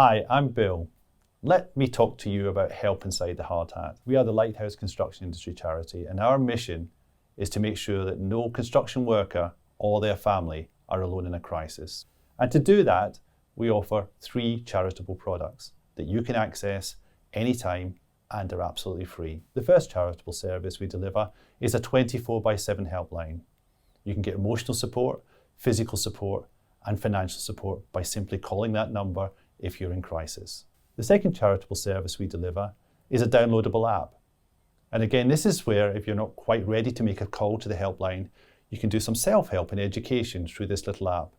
Hi, I'm Bill. Let me talk to you about Help Inside the Hard Hat. We are the Lighthouse Construction Industry Charity, and our mission is to make sure that no construction worker or their family are alone in a crisis. And to do that, we offer 3 charitable products that you can access anytime and are absolutely free. The first charitable service we deliver is a 24/7 helpline. You can get emotional support, physical support, and financial support by simply calling that number if you're in crisis. The second charitable service we deliver is a downloadable app. And again, this is where if you're not quite ready to make a call to the helpline, you can do some self-help and education through this little app.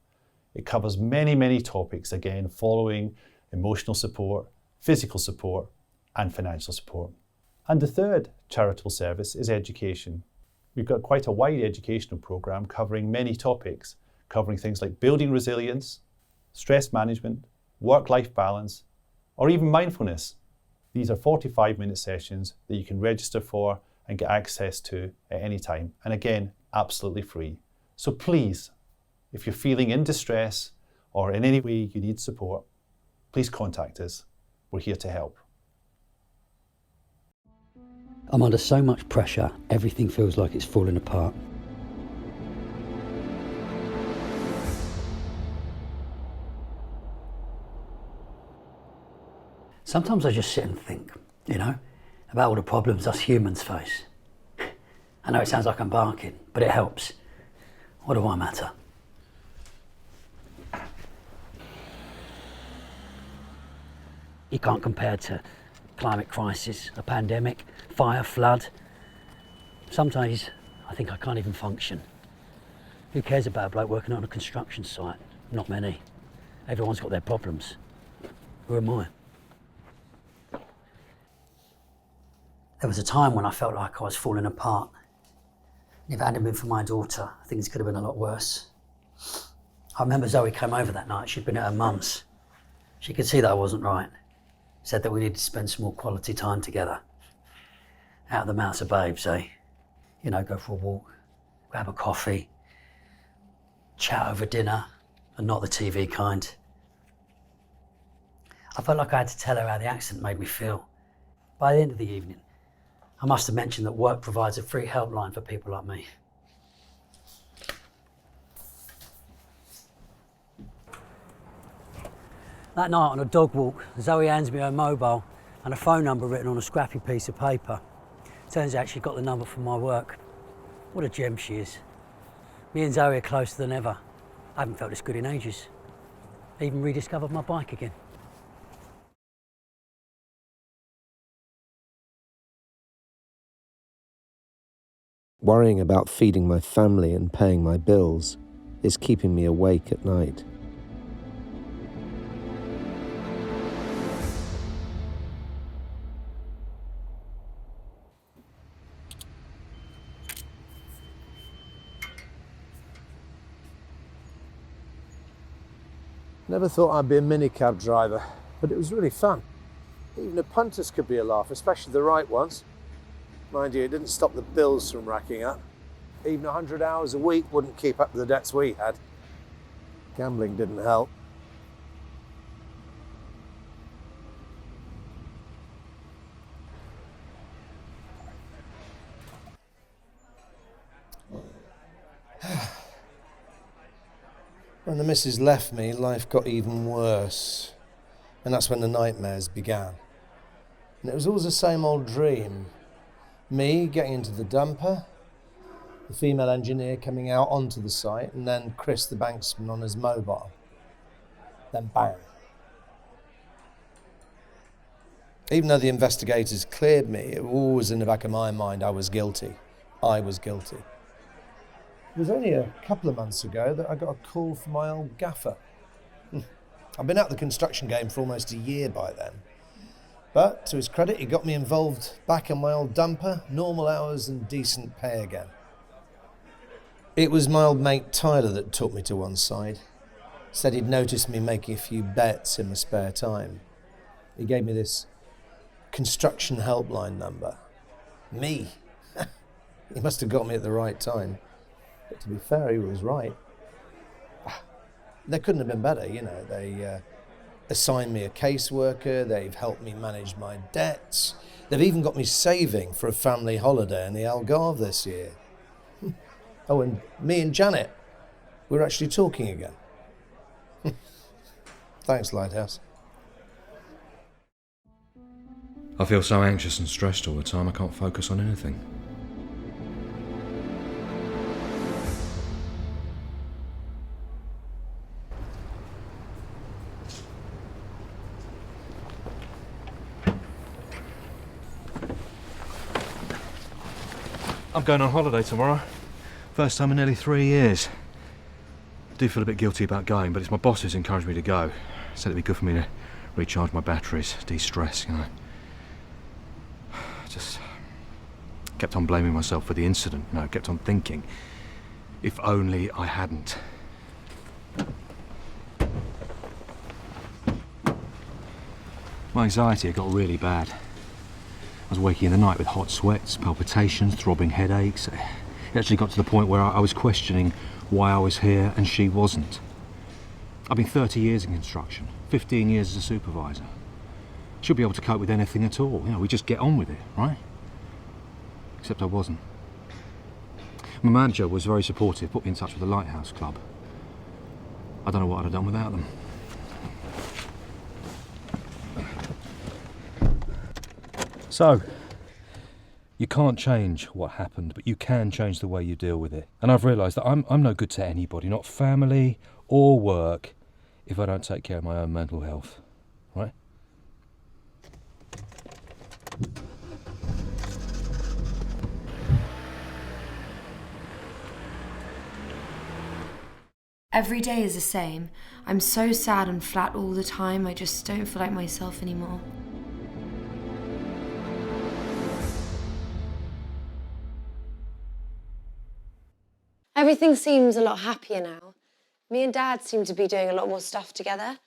It covers many topics, again, following emotional support, physical support, and financial support. And the third charitable service is education. We've got quite a wide educational program covering many topics, covering things like building resilience, stress management, work-life balance, or even mindfulness. These are 45-minute sessions that you can register for and get access to at any time. And again, absolutely free. So please, if you're feeling in distress or in any way you need support, please contact us. We're here to help. I'm under so much pressure, everything feels like it's falling apart. Sometimes I just sit and think, about all the problems us humans face. I know it sounds like I'm barking, but it helps. What do I matter? You can't compare to climate crisis, a pandemic, fire, flood. Some days I think I can't even function. Who cares about a bloke working on a construction site? Not many. Everyone's got their problems. Who am I? There was a time when I felt like I was falling apart. And if it hadn't been for my daughter, things could have been a lot worse. I remember Zoe came over that night. She'd been at her mum's. She could see that I wasn't right. Said that we needed to spend some more quality time together. Out of the mouths of babes, eh? Go for a walk, grab a coffee, chat over dinner, and not the TV kind. I felt like I had to tell her how the accident made me feel. By the end of the evening, I must have mentioned that work provides a free helpline for people like me. That night on a dog walk, Zoe hands me her mobile and a phone number written on a scrappy piece of paper. Turns out she got the number from my work. What a gem she is. Me and Zoe are closer than ever. I haven't felt this good in ages. I even rediscovered my bike again. Worrying about feeding my family and paying my bills is keeping me awake at night. Never thought I'd be a minicab driver, but it was really fun. Even the punters could be a laugh, especially the right ones. Mind you, it didn't stop the bills from racking up. Even 100 hours a week wouldn't keep up with the debts we had. Gambling didn't help. When the missus left me, life got even worse. And that's when the nightmares began. And it was always the same old dream. Me getting into the dumper, the female engineer coming out onto the site, and then Chris the banksman on his mobile. Then bang. Even though the investigators cleared me, it was always in the back of my mind I was guilty. I was guilty. It was only a couple of months ago that I got a call from my old gaffer. I've been out of the construction game for almost a year by then. But to his credit, he got me involved back in my old dumper, normal hours and decent pay again. It was my old mate Tyler that took me to one side. Said he'd noticed me making a few bets in my spare time. He gave me this construction helpline number. Me. He must have got me at the right time. But to be fair, he was right. They couldn't have been better, assigned me a caseworker, they've helped me manage my debts, they've even got me saving for a family holiday in the Algarve this year. Oh, and me and Janet, we're actually talking again. Thanks, Lighthouse. I feel so anxious and stressed all the time I can't focus on anything. I'm going on holiday tomorrow. First time in nearly 3 years. I do feel a bit guilty about going, but it's my boss who's encouraged me to go. Said it'd be good for me to recharge my batteries, de-stress, you know. Just kept on blaming myself for the incident, you know, kept on thinking, if only I hadn't. My anxiety had got really bad. I was waking in the night with hot sweats, palpitations, throbbing headaches. It actually got to the point where I was questioning why I was here and she wasn't. I've been 30 years in construction, 15 years as a supervisor. Should be able to cope with anything at all. You know, we just get on with it, right? Except I wasn't. My manager was very supportive, put me in touch with the Lighthouse Club. I don't know what I'd have done without them. So, you can't change what happened, but you can change the way you deal with it. And I've realised that I'm no good to anybody, not family or work, if I don't take care of my own mental health, right? Every day is the same. I'm so sad and flat all the time, I just don't feel like myself anymore. Everything seems a lot happier now. Me and Dad seem to be doing a lot more stuff together.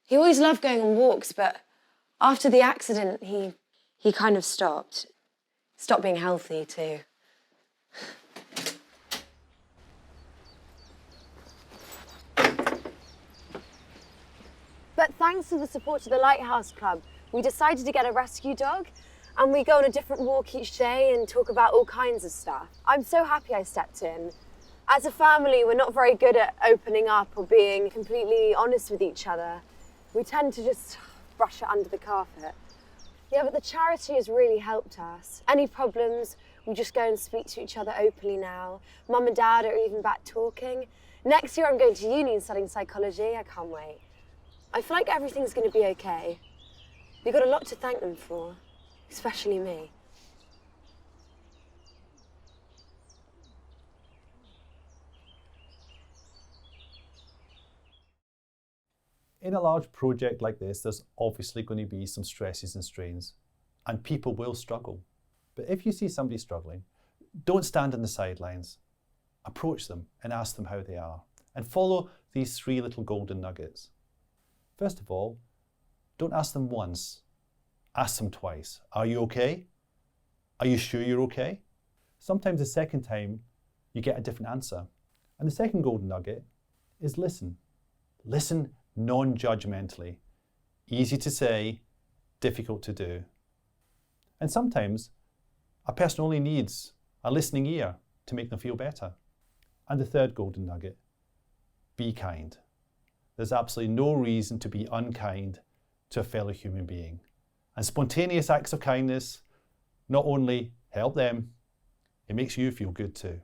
He always loved going on walks, but after the accident, he kind of stopped. Stopped being healthy, too. But thanks to the support of the Lighthouse Club, we decided to get a rescue dog, and we go on a different walk each day and talk about all kinds of stuff. I'm so happy I stepped in. As a family, we're not very good at opening up or being completely honest with each other. We tend to just brush it under the carpet. Yeah, but the charity has really helped us. Any problems, we just go and speak to each other openly now. Mum and Dad are even back talking. Next year I'm going to uni and studying psychology. I can't wait. I feel like everything's going to be okay. We've got a lot to thank them for, especially me. In a large project like this, there's obviously going to be some stresses and strains, and people will struggle. But if you see somebody struggling, don't stand on the sidelines. Approach them and ask them how they are, and follow these 3 little golden nuggets. First of all, don't ask them once, ask them twice. Are you okay? Are you sure you're okay? Sometimes the second time you get a different answer. And the second golden nugget is listen. Listen non-judgmentally. Easy to say, difficult to do. And sometimes a person only needs a listening ear to make them feel better. And the third golden nugget, be kind. There's absolutely no reason to be unkind to a fellow human being. And spontaneous acts of kindness not only help them, it makes you feel good too.